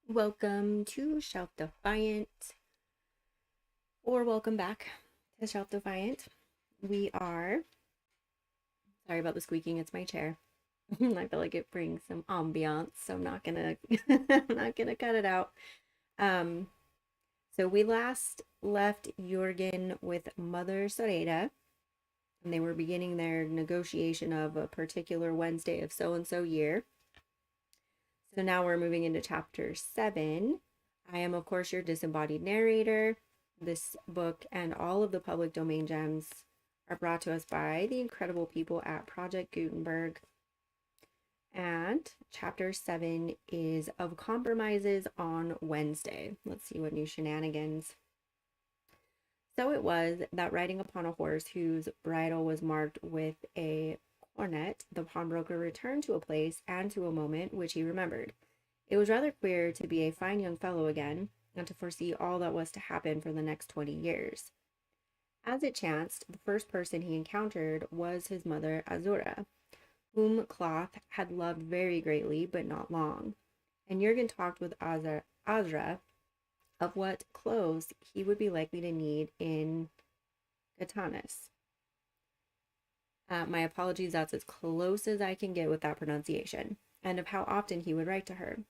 Welcome to Shelf Defiant, or welcome back to Shelf Defiant. We are, sorry about the squeaking, it's my chair. I feel like it brings some ambiance, so I'm not gonna I'm not gonna cut it out. Um, so we last left Jurgen with Mother Sereda, and they were beginning their negotiation of a particular Wednesday of so and so year. So now we're moving into chapter 7. I am, of course, your disembodied narrator. This book and all of the public domain gems are brought to us by the incredible people at Project Gutenberg. And chapter 7 is of compromises on Wednesday. Let's see what new shenanigans. So it was that riding upon a horse whose bridle was marked with a cornet, the pawnbroker returned to a place and to a moment which he remembered. It was rather queer to be a fine young fellow again, and to foresee all that was to happen for the next 20 years. As it chanced, the first person he encountered was his mother Azura, whom Cloth had loved very greatly, but not long. And Jurgen talked with Azra of what clothes he would be likely to need in Gatanas. My apologies, that's as close as I can get with that pronunciation, and of how often he would write to her.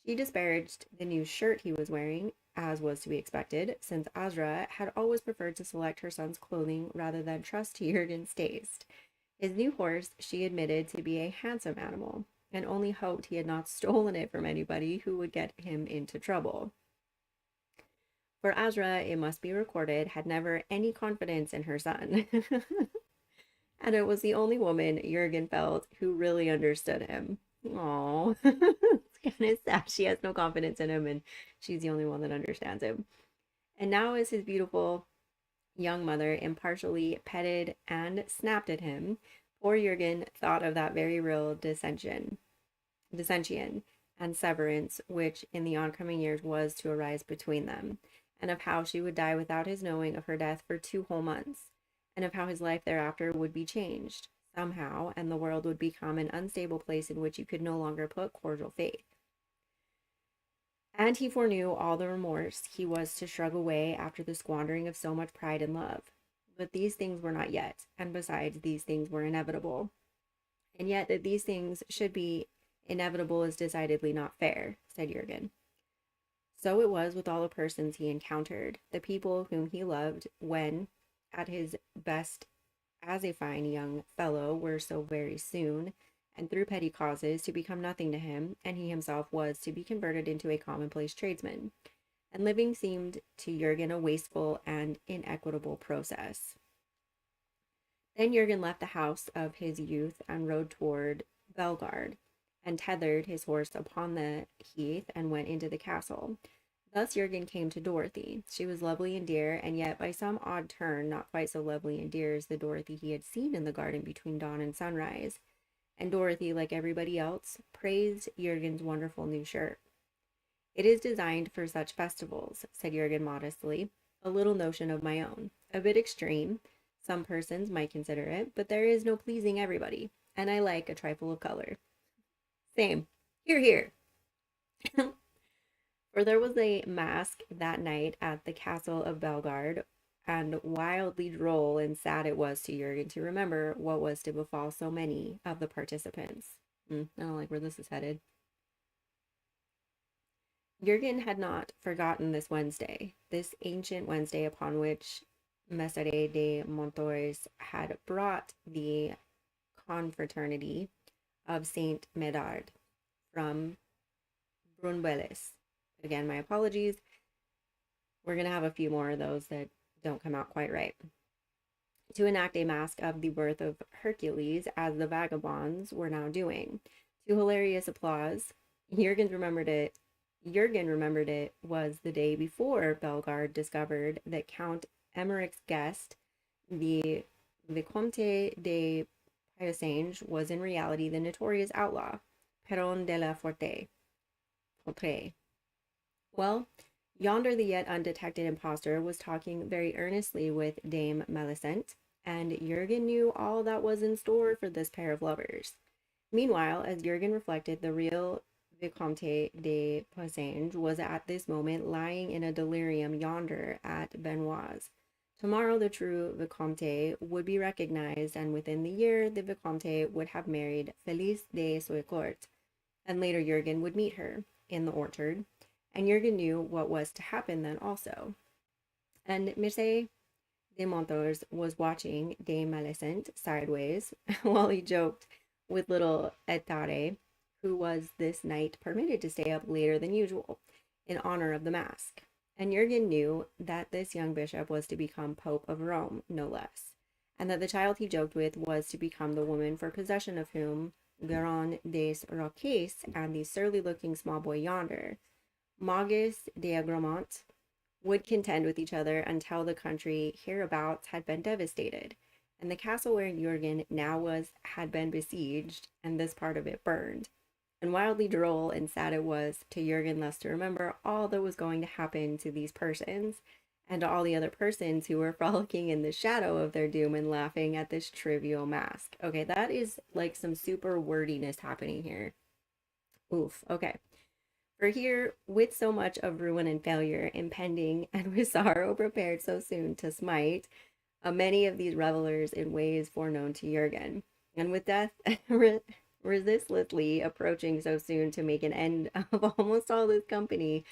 She disparaged the new shirt he was wearing, as was to be expected, since Azra had always preferred to select her son's clothing rather than trust to Jurgen's taste. His new horse she admitted to be a handsome animal, and only hoped he had not stolen it from anybody who would get him into trouble. For Azra, it must be recorded, had never any confidence in her son. And it was the only woman Jurgen felt who really understood him. Aww. It's kind of sad. She has no confidence in him, and she's the only one that understands him. And now, as his beautiful young mother impartially petted and snapped at him, poor Jurgen thought of that very real dissension and severance which in the oncoming years was to arise between them, and of how she would die without his knowing of her death for 2 whole months, and of how his life thereafter would be changed somehow, and the world would become an unstable place in which you could no longer put cordial faith. And he foreknew all the remorse he was to shrug away after the squandering of so much pride and love. But these things were not yet, and besides, these things were inevitable. And yet, that these things should be inevitable is decidedly not fair, said Jurgen. So it was with all the persons he encountered, the people whom he loved when, at his best as a fine young fellow, were so very soon, and through petty causes, to become nothing to him, and he himself was to be converted into a commonplace tradesman. And living seemed to Jurgen a wasteful and inequitable process. Then Jurgen left the house of his youth and rode toward Belgard, and tethered his horse upon the heath and went into the castle. Thus Jurgen came to Dorothy. She was lovely and dear, and yet by some odd turn not quite so lovely and dear as the Dorothy he had seen in the garden between dawn and sunrise. And Dorothy, like everybody else, praised Jurgen's wonderful new shirt. It is designed for such festivals, said Jurgen modestly, a little notion of my own. A bit extreme, some persons might consider it, but there is no pleasing everybody, and I like a trifle of color. Same. Here, here. For there was a masque that night at the castle of Belgard, and wildly droll and sad it was to Jurgen to remember what was to befall so many of the participants. I don't like where this is headed. Jurgen had not forgotten this Wednesday, this ancient Wednesday upon which Mesere de Montois had brought the confraternity of Saint Medard from Brunbeles. Again, my apologies. We're going to have a few more of those that don't come out quite right. To enact a masque of the birth of Hercules, as the vagabonds were now doing. To hilarious applause, Jurgen remembered it was the day before Belgard discovered that Count Emmerich's guest, the Vicomte de Piosange, was in reality the notorious outlaw, Peron de la Forte. Well, yonder the yet undetected impostor was talking very earnestly with Dame Melisent, and Jurgen knew all that was in store for this pair of lovers. Meanwhile, as Jurgen reflected, Vicomte de Poissange, was at this moment lying in a delirium yonder at Benoit's. Tomorrow the true Vicomte would be recognized, and within the year the Vicomte would have married Felice de Saucourt, and later Jurgen would meet her in the orchard, and Jurgen knew what was to happen then also. And Mircea de Montos was watching de Malescent sideways while he joked with little Etare, who was this night permitted to stay up later than usual in honor of the mask. And Jurgen knew that this young bishop was to become Pope of Rome, no less, and that the child he joked with was to become the woman for possession of whom Guerin des Roques and the surly-looking small boy yonder, Magus de Agremont, would contend with each other until the country hereabouts had been devastated, and the castle where Jurgen now was had been besieged, and this part of it burned. And wildly droll and sad it was to Jurgen thus to remember all that was going to happen to these persons, and to all the other persons who were frolicking in the shadow of their doom and laughing at this trivial mask. Okay, that is like some super wordiness happening here. Oof, okay. For here, with so much of ruin and failure impending, and with sorrow prepared so soon to smite, many of these revelers in ways foreknown to Jurgen, and with death resistlessly approaching so soon to make an end of almost all this company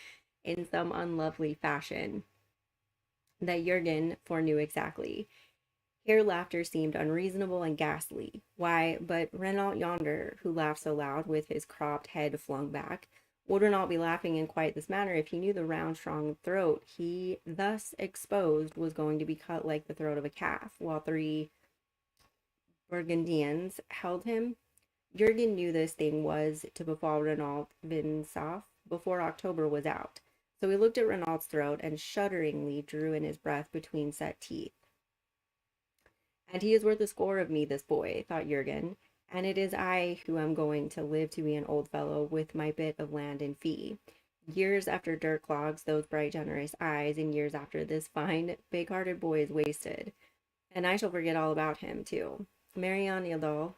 in some unlovely fashion, that Jurgen foreknew exactly. Here laughter seemed unreasonable and ghastly. Why, but Renault yonder, who laughed so loud with his cropped head flung back, would not be laughing in quite this manner if he knew the round, strong throat he thus exposed was going to be cut like the throat of a calf, while 3 Burgundians held him. Jurgen knew this thing was to befall Renault Vinsauf before October was out, so he looked at Renault's throat and shudderingly drew in his breath between set teeth. And he is worth a score of me, this boy, thought Jurgen, and it is I who am going to live to be an old fellow with my bit of land and fee. Years after Dirk clogs those bright, generous eyes, and years after this fine, big-hearted boy is wasted. And I shall forget all about him, too. Marianne Yildal,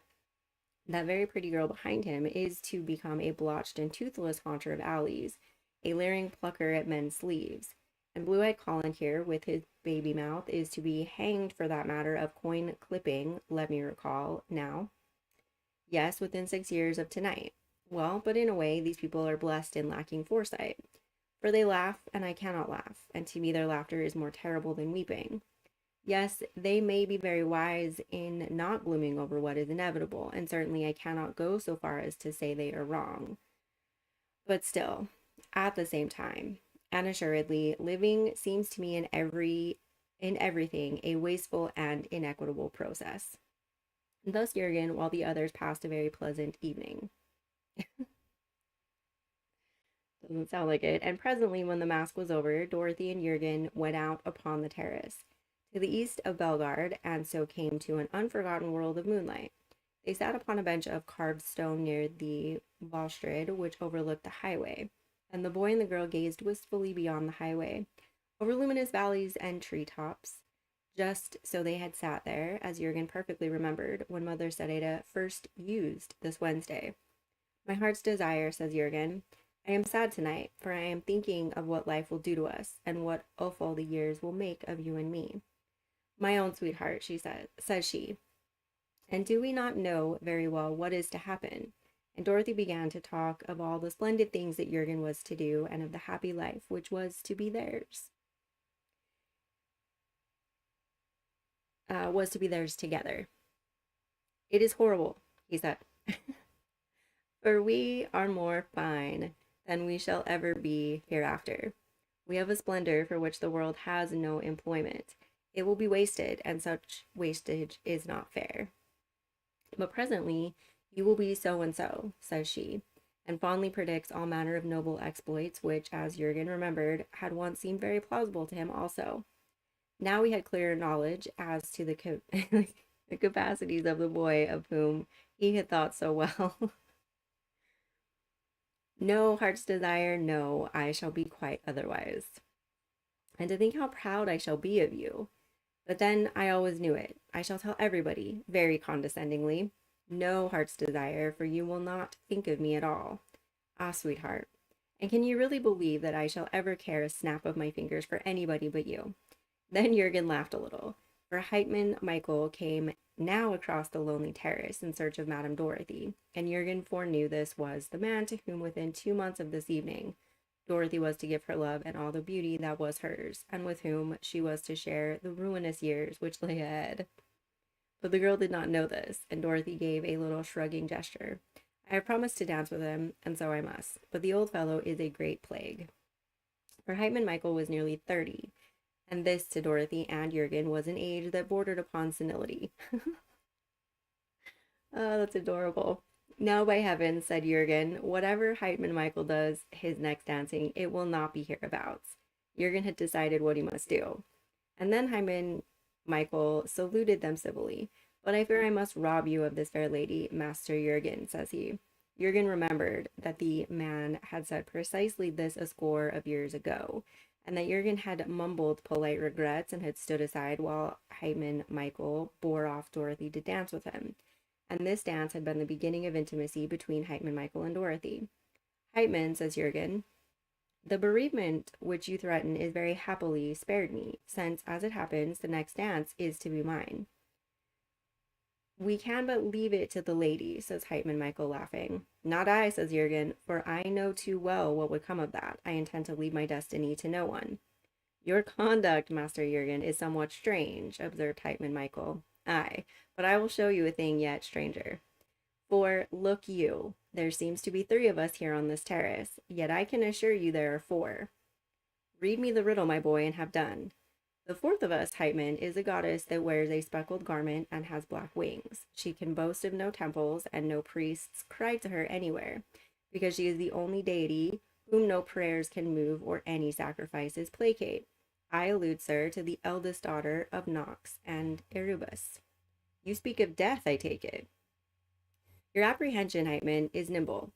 that very pretty girl behind him, is to become a blotched and toothless haunter of alleys, a leering plucker at men's sleeves. And blue-eyed Colin here, with his baby mouth, is to be hanged for that matter of coin clipping, let me recall, now. Yes, within 6 years of tonight. Well, but in a way, these people are blessed in lacking foresight. For they laugh, and I cannot laugh, and to me their laughter is more terrible than weeping. Yes, they may be very wise in not glooming over what is inevitable, and certainly I cannot go so far as to say they are wrong. But still, at the same time, and assuredly, living seems to me in everything a wasteful and inequitable process. Thus Jurgen, while the others passed a very pleasant evening. Doesn't sound like it. And presently, when the mask was over, Dorothy and Jurgen went out upon the terrace to the east of Belgard, and so came to an unforgotten world of moonlight. They sat upon a bench of carved stone near the balustrade which overlooked the highway, and the boy and the girl gazed wistfully beyond the highway, over luminous valleys and tree tops, just so they had sat there, as Jurgen perfectly remembered, when Mother Sereda first used this Wednesday. My heart's desire, says Jurgen. I am sad tonight, for I am thinking of what life will do to us, and what offal the years will make of you and me. My own sweetheart, says she, and do we not know very well what is to happen? And Dorothy began to talk of all the splendid things that Jurgen was to do, and of the happy life which was to be theirs. Together. It is horrible, he said. For we are more fine than we shall ever be hereafter. We have a splendor for which the world has no employment. It will be wasted, and such wastage is not fair. But presently you will be so and so, says she, and fondly predicts all manner of noble exploits, which, as Jurgen remembered, had once seemed very plausible to him also. Now we had clearer knowledge as to the capacities of the boy of whom he had thought so well. No, heart's desire, no, I shall be quite otherwise. And to think how proud I shall be of you. But then I always knew it. I shall tell everybody, very condescendingly. No, heart's desire, for you will not think of me at all. Ah, sweetheart. And can you really believe that I shall ever care a snap of my fingers for anybody but you? Then Jurgen laughed a little, for Heitman Michael came now across the lonely terrace in search of Madame Dorothy, and Jurgen foreknew this was the man to whom within 2 months of this evening Dorothy was to give her love and all the beauty that was hers, and with whom she was to share the ruinous years which lay ahead. But the girl did not know this, and Dorothy gave a little shrugging gesture. I have promised to dance with him, and so I must. But the old fellow is a great plague. For Heitman Michael was nearly 30, and this to Dorothy and Jurgen was an age that bordered upon senility. Oh, that's adorable. Now, by heaven, said Jurgen, whatever Heitman Michael does his next dancing, it will not be hereabouts. Jurgen had decided what he must do. And then Hyman Michael saluted them civilly. But I fear I must rob you of this fair lady, Master Jurgen, says he. Jurgen remembered that the man had said precisely this a score of years ago, and that Jurgen had mumbled polite regrets and had stood aside while Hyman Michael bore off Dorothy to dance with him. And this dance had been the beginning of intimacy between Hyman Michael and Dorothy. Hyman, says Jurgen, the bereavement which you threaten is very happily spared me, since, as it happens, the next dance is to be mine. We can but leave it to the lady, says Heitman Michael, laughing. Not I, says Jurgen, for I know too well what would come of that. I intend to leave my destiny to no one. Your conduct, Master Jurgen, is somewhat strange, observed Heitman Michael. Aye, but I will show you a thing yet stranger. For, look you, there seems to be 3 of us here on this terrace, yet I can assure you there are 4. Read me the riddle, my boy, and have done. The 4th of us, Heitman, is a goddess that wears a speckled garment and has black wings. She can boast of no temples, and no priests cry to her anywhere, because she is the only deity whom no prayers can move or any sacrifices placate. I allude, sir, to the eldest daughter of Nox and Erebus. You speak of death, I take it. Your apprehension, Heitman, is nimble.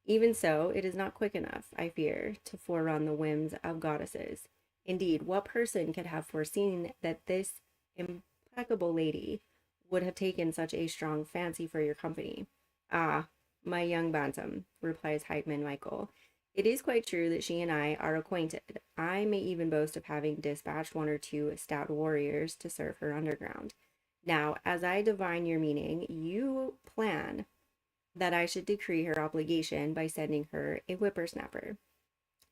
Even so, it is not quick enough, I fear, to forerun the whims of goddesses. Indeed, what person could have foreseen that this implacable lady would have taken such a strong fancy for your company? Ah, my young bantam, replies Heitman Michael. It is quite true that she and I are acquainted. I may even boast of having dispatched 1 or 2 stout warriors to serve her underground. Now, as I divine your meaning, you plan that I should decree her obligation by sending her a whippersnapper.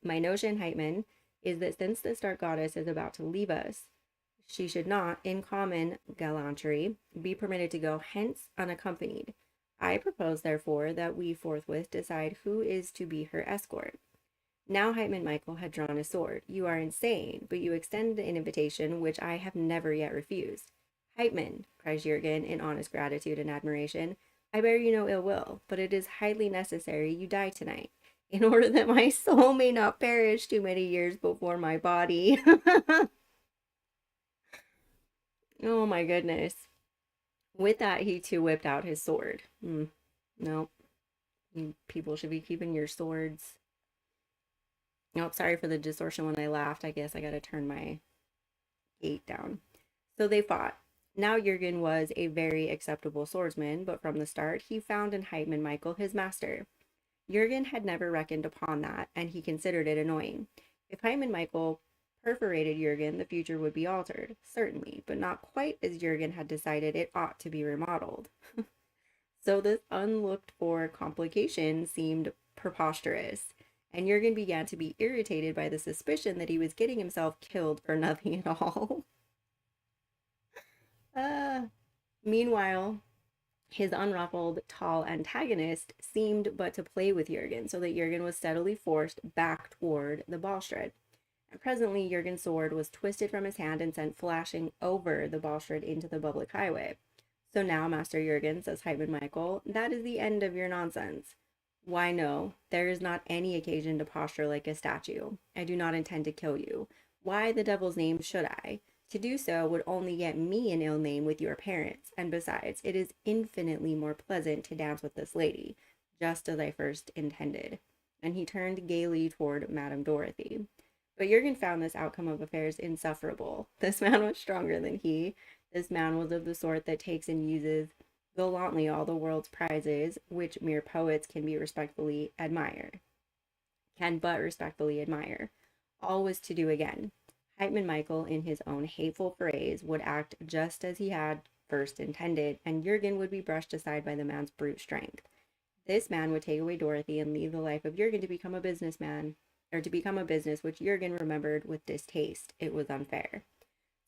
My notion, Heitman, is that since the dark goddess is about to leave us, she should not, in common gallantry, be permitted to go hence unaccompanied. I propose, therefore, that we forthwith decide who is to be her escort. Now Heitman Michael had drawn his sword. You are insane, but you extend an invitation which I have never yet refused. Heitman, cries Jurgen in honest gratitude and admiration, I bear you no ill will, but it is highly necessary you die tonight, in order that my soul may not perish too many years before my body. Oh my goodness. With that, he too whipped out his sword. No, you people should be keeping your swords. Oh, sorry for the distortion when I laughed. I guess I gotta turn my gate down. So they fought. Now Jurgen was a very acceptable swordsman, but from the start he found in Heitman Michael his master. Jurgen had never reckoned upon that, and he considered it annoying. If Heitman Michael perforated Jurgen, the future would be altered, certainly, but not quite as Jurgen had decided it ought to be remodeled. So this unlooked for complication seemed preposterous, and Jurgen began to be irritated by the suspicion that he was getting himself killed for nothing at all. Meanwhile, his unruffled, tall antagonist seemed but to play with Jurgen, so that Jurgen was steadily forced back toward the balustrade. And presently Jurgen's sword was twisted from his hand and sent flashing over the balustrade into the public highway. So now, Master Jurgen, says Heitman Michael, that is the end of your nonsense. Why, no, there is not any occasion to posture like a statue. I do not intend to kill you. Why the devil's name should I? To do so would only get me an ill name with your parents, and besides, it is infinitely more pleasant to dance with this lady, just as I first intended. And he turned gaily toward Madame Dorothy. But Jurgen found this outcome of affairs insufferable. This man was stronger than he. This man was of the sort that takes and uses gallantly all the world's prizes, which mere poets can but respectfully admire. All was to do again. Hypman Michael, in his own hateful phrase, would act just as he had first intended, and Jurgen would be brushed aside by the man's brute strength. This man would take away Dorothy and leave the life of Jurgen to become a businessman, or to become a business which Jurgen remembered with distaste. It was unfair.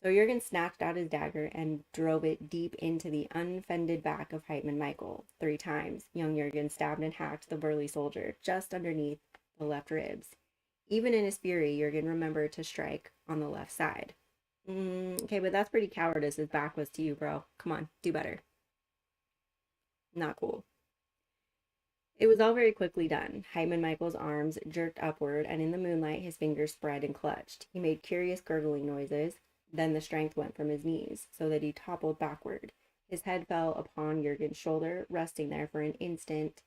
So Jurgen snatched out his dagger and drove it deep into the unfended back of Hypman Michael. 3 times, young Jurgen stabbed and hacked the burly soldier just underneath the left ribs. Even in his fury, Jurgen remembered to strike on the left side. Okay, but that's pretty cowardice. His back was to you, bro. Come on, do better. Not cool. It was all very quickly done. Hyman Michael's arms jerked upward, and in the moonlight his fingers spread and clutched. He made curious gurgling noises. Then the strength went from his knees, so that he toppled backward. His head fell upon Jurgen's shoulder, resting there for an instant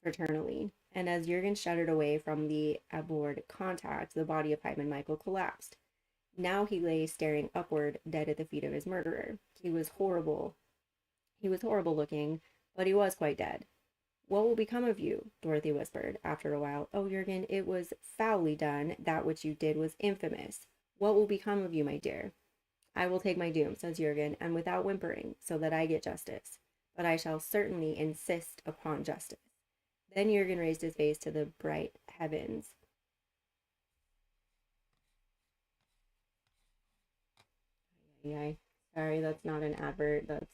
fraternally. And as Jurgen shuddered away from the abhorred contact, the body of Hyman Michael collapsed. Now he lay staring upward, dead at the feet of his murderer. He was horrible. He was horrible looking, but he was quite dead. What will become of you? Dorothy whispered, after a while. Oh, Jurgen, it was foully done. That which you did was infamous. What will become of you, my dear? I will take my doom, says Jurgen, and without whimpering, so that I get justice. But I shall certainly insist upon justice. Then Jurgen raised his face to the bright heavens. Sorry, that's not an advert. That's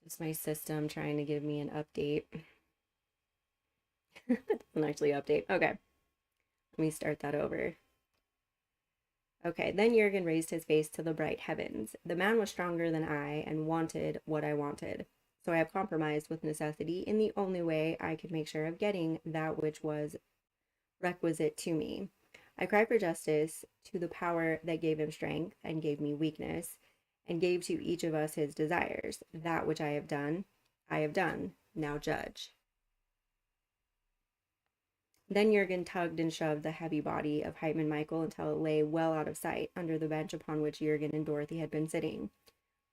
just my system trying to give me an update. It doesn't actually update. Okay. Let me start that over. Okay, then Jurgen raised his face to the bright heavens. The man was stronger than I and wanted what I wanted. So I have compromised with necessity in the only way I could make sure of getting that which was requisite to me. I cried for justice to the power that gave him strength and gave me weakness, and gave to each of us his desires. That which I have done. Now judge. Then Jurgen tugged and shoved the heavy body of Hyman Michael until it lay well out of sight under the bench upon which Jurgen and Dorothy had been sitting.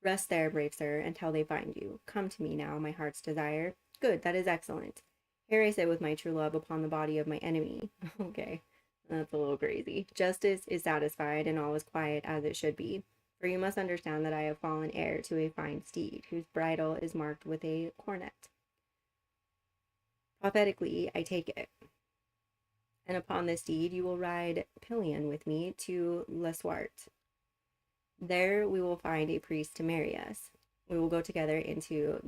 Rest there, brave sir, until they find you. Come to me now, my heart's desire. Good, that is excellent. Here I sit with my true love upon the body of my enemy. Okay, that's a little crazy. Justice is satisfied, and all is quiet as it should be. For you must understand that I have fallen heir to a fine steed, whose bridle is marked with a coronet. Prophetically, I take it. And upon this steed you will ride pillion with me to Le Swart. There we will find a priest to marry us. We will go together into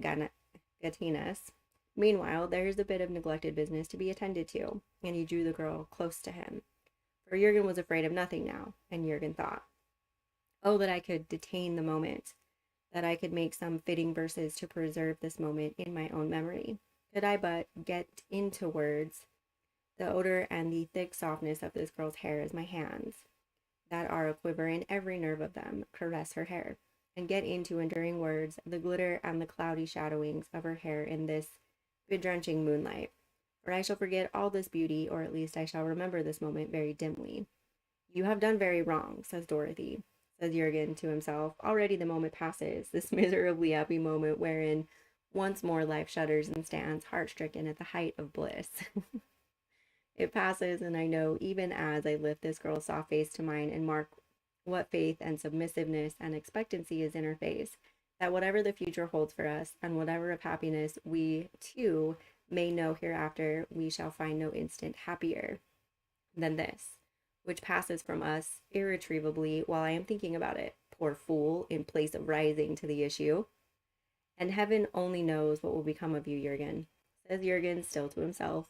Gatinas. Meanwhile, there is a bit of neglected business to be attended to, and he drew the girl close to him. For Jurgen was afraid of nothing now, and Jurgen thought, oh, that I could detain the moment, that I could make some fitting verses to preserve this moment in my own memory. Could I but get into words the odor and the thick softness of this girl's hair as my hands, that are a quiver in every nerve of them, caress her hair, and get into enduring words the glitter and the cloudy shadowings of her hair in this bedrenching moonlight. For I shall forget all this beauty, or at least I shall remember this moment very dimly. You have done very wrong, says Dorothy, says Jurgen to himself. Already the moment passes, this miserably happy moment wherein once more life shudders and stands heart-stricken at the height of bliss. It passes, and I know, even as I lift this girl's soft face to mine and mark what faith and submissiveness and expectancy is in her face, that whatever the future holds for us, and whatever of happiness we, too, may know hereafter, we shall find no instant happier than this, which passes from us irretrievably while I am thinking about it. Poor fool, in place of rising to the issue. And heaven only knows what will become of you, Jurgen, says Jurgen, still to himself.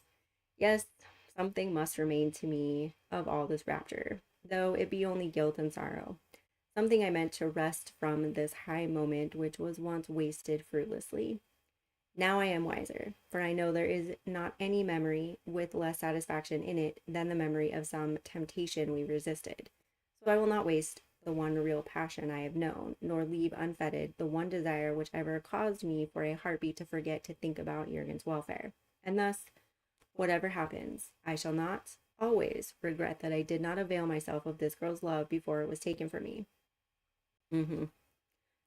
Yes, something must remain to me of all this rapture, though it be only guilt and sorrow. Something I meant to wrest from this high moment which was once wasted fruitlessly. Now I am wiser, for I know there is not any memory with less satisfaction in it than the memory of some temptation we resisted. So I will not waste the one real passion I have known, nor leave unfettered the one desire which ever caused me for a heartbeat to forget to think about Jurgen's welfare. And thus, whatever happens, I shall not always regret that I did not avail myself of this girl's love before it was taken from me.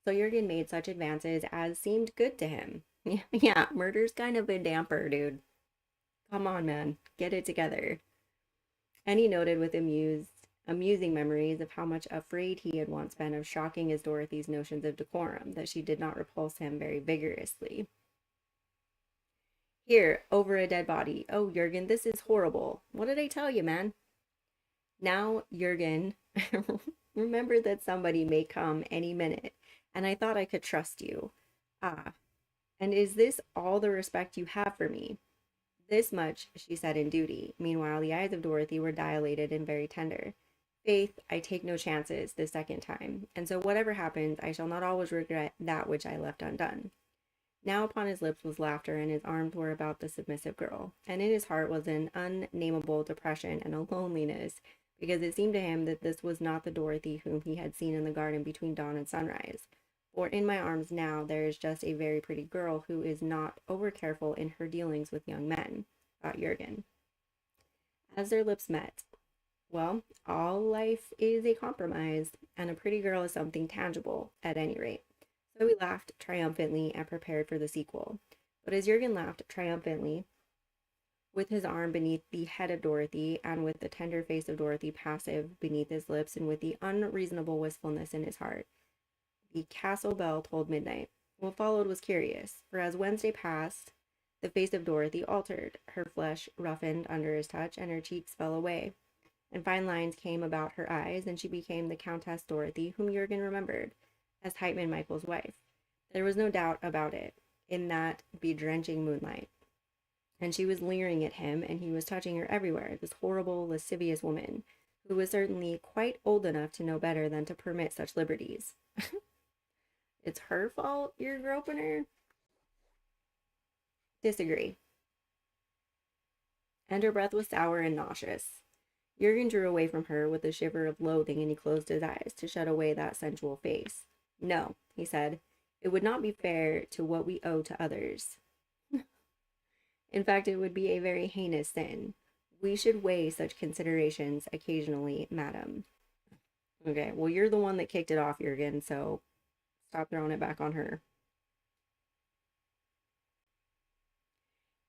So Jurgen made such advances as seemed good to him. Yeah, murder's kind of a damper, dude. Come on, man, get it together. And he noted with amusing memories of how much afraid he had once been of shocking his Dorothy's notions of decorum, that she did not repulse him very vigorously. Here, over a dead body. Oh, Jurgen, this is horrible. What did I tell you, man? Now, Jurgen, remember that somebody may come any minute, and I thought I could trust you. Ah, and is this all the respect you have for me? This much she said in duty. Meanwhile, the eyes of Dorothy were dilated and very tender. Faith, I take no chances this second time, and so whatever happens, I shall not always regret that which I left undone. Now upon his lips was laughter, and his arms were about the submissive girl, and in his heart was an unnameable depression and a loneliness, because it seemed to him that this was not the Dorothy whom he had seen in the garden between dawn and sunrise. For in my arms now there is just a very pretty girl who is not over careful in her dealings with young men, thought Jurgen. As their lips met, well, all life is a compromise, and a pretty girl is something tangible, at any rate. So he laughed triumphantly and prepared for the sequel. But as Jurgen laughed triumphantly, with his arm beneath the head of Dorothy, and with the tender face of Dorothy passive beneath his lips, and with the unreasonable wistfulness in his heart, the castle bell tolled midnight. What followed was curious, for as Wednesday passed, the face of Dorothy altered. Her flesh roughened under his touch, and her cheeks fell away, and fine lines came about her eyes, and she became the Countess Dorothy, whom Jurgen remembered as Heitman Michael's wife. There was no doubt about it in that bedrenching moonlight. And she was leering at him, and he was touching her everywhere, this horrible, lascivious woman, who was certainly quite old enough to know better than to permit such liberties. It's her fault you're groping her? Disagree. And her breath was sour and nauseous. Jurgen drew away from her with a shiver of loathing, and he closed his eyes to shut away that sensual face. No, he said, it would not be fair to what we owe to others. In fact, it would be a very heinous sin. We should weigh such considerations occasionally, madam. Okay, well, you're the one that kicked it off, Jurgen, so stop throwing it back on her.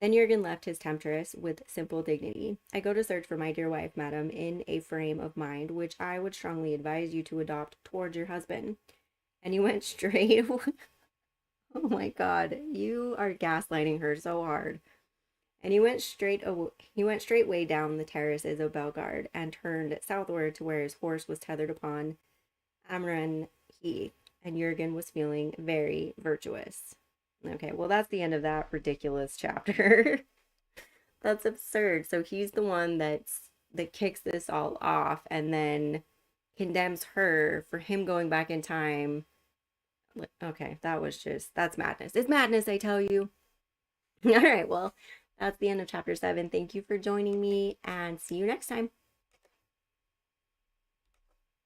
Then Jurgen left his temptress with simple dignity. I go to search for my dear wife, madam, in a frame of mind which I would strongly advise you to adopt towards your husband. And he went straight. Oh my God, you are gaslighting her so hard. And he went straightway down the terraces of Belgard and turned southward to where his horse was tethered upon Amren Heath, and Jurgen was feeling very virtuous. Okay, well, that's the end of that ridiculous chapter. That's absurd. So he's the one that kicks this all off and then condemns her for him going back in time. Okay, that's madness. It's madness, I tell you. All right, well, that's the end of chapter 7. Thank you for joining me, and see you next time.